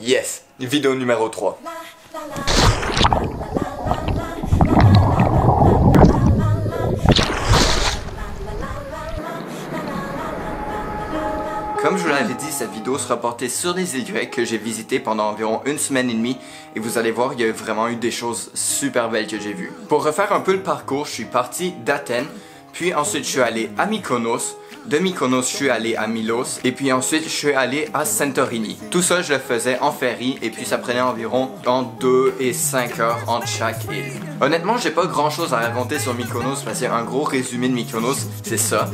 Yes, vidéo numéro 3. Comme je vous l'avais dit, cette vidéo sera portée sur les Y que j'ai visité pendant environ une semaine et demie. Et vous allez voir, il y a vraiment eu des choses super belles que j'ai vues. Pour refaire un peu le parcours, je suis parti d'Athènes. Puis ensuite, je suis allé à Mykonos. De Mykonos, je suis allé à Milos. Et puis ensuite, je suis allé à Santorini. Tout ça, je le faisais en ferry. Et puis ça prenait environ entre 2 et 5 heures entre chaque île. Honnêtement, j'ai pas grand chose à raconter sur Mykonos parce qu'il y a un gros résumé de Mykonos. C'est ça.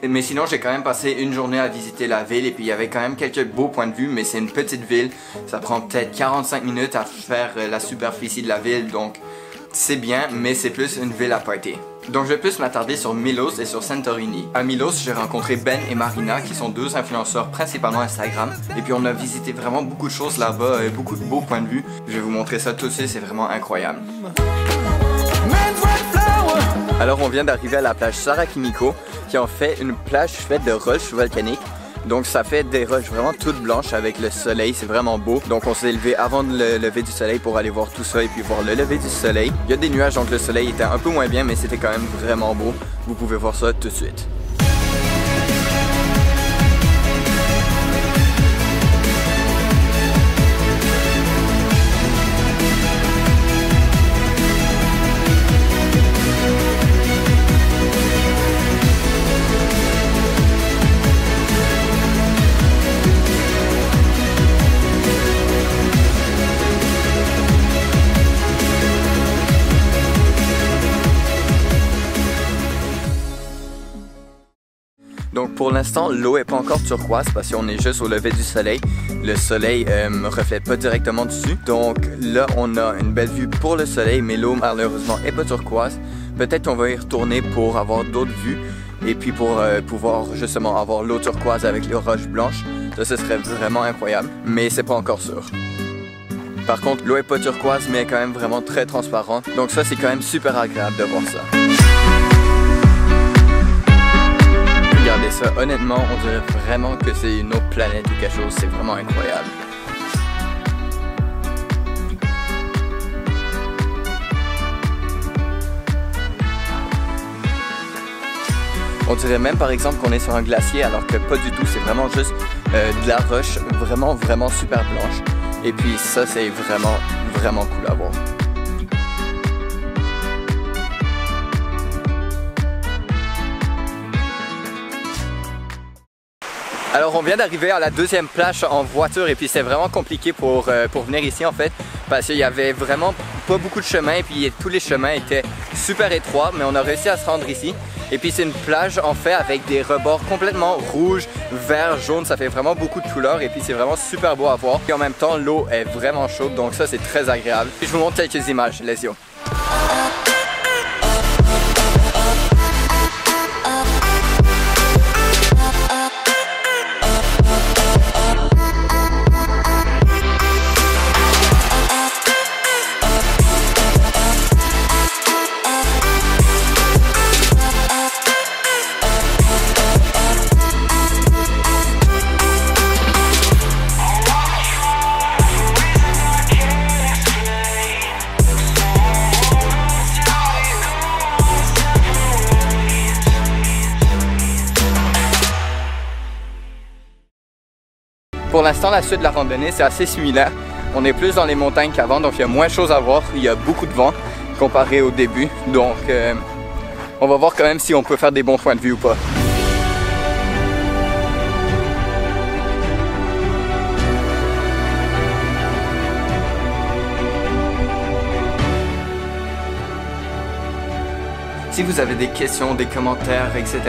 Mais sinon, j'ai quand même passé une journée à visiter la ville et puis il y avait quand même quelques beaux points de vue, mais c'est une petite ville. Ça prend peut-être 45 minutes à faire la superficie de la ville, donc c'est bien, mais c'est plus une ville à party. Donc je vais plus m'attarder sur Milos et sur Santorini. À Milos, j'ai rencontré Ben et Marina qui sont deux influenceurs principalement Instagram. Et puis on a visité vraiment beaucoup de choses là-bas, beaucoup de beaux points de vue. Je vais vous montrer ça tout de suite, c'est vraiment incroyable. Alors on vient d'arriver à la plage Sarakimiko qui en fait une plage faite de roches volcaniques. Donc ça fait des roches vraiment toutes blanches avec le soleil, c'est vraiment beau. Donc on s'est levé avant le lever du soleil pour aller voir tout ça et puis voir le lever du soleil. Il y a des nuages donc le soleil était un peu moins bien mais c'était quand même vraiment beau. Vous pouvez voir ça tout de suite. Donc pour l'instant, l'eau est pas encore turquoise parce qu'on est juste au lever du soleil. Le soleil me reflète pas directement dessus. Donc là, on a une belle vue pour le soleil, mais l'eau malheureusement est pas turquoise. Peut-être qu'on va y retourner pour avoir d'autres vues et puis pour pouvoir justement avoir l'eau turquoise avec les roches blanches. Ça, ce serait vraiment incroyable, mais c'est pas encore sûr. Par contre, l'eau est pas turquoise, mais quand même vraiment très transparente. Donc ça, c'est quand même super agréable de voir ça. Regardez ça, honnêtement, on dirait vraiment que c'est une autre planète ou quelque chose, c'est vraiment incroyable. On dirait même par exemple qu'on est sur un glacier alors que pas du tout, c'est vraiment juste de la roche vraiment super blanche. Et puis ça, c'est vraiment cool à voir. Alors on vient d'arriver à la deuxième plage en voiture et puis c'est vraiment compliqué pour venir ici en fait parce qu'il y avait vraiment pas beaucoup de chemin et puis tous les chemins étaient super étroits mais on a réussi à se rendre ici. Et puis c'est une plage en fait avec des rebords complètement rouge, vert, jaune, ça fait vraiment beaucoup de couleurs et puis c'est vraiment super beau à voir. Et en même temps l'eau est vraiment chaude donc ça c'est très agréable. Puis je vous montre quelques images, let's go. Pour l'instant, la suite de la randonnée, c'est assez similaire. On est plus dans les montagnes qu'avant, donc il y a moins de choses à voir. Il y a beaucoup de vent comparé au début. Donc, on va voir quand même si on peut faire des bons points de vue ou pas. Si vous avez des questions, des commentaires, etc.,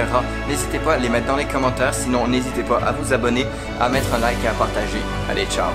n'hésitez pas à les mettre dans les commentaires. Sinon, n'hésitez pas à vous abonner, à mettre un like et à partager. Allez, ciao!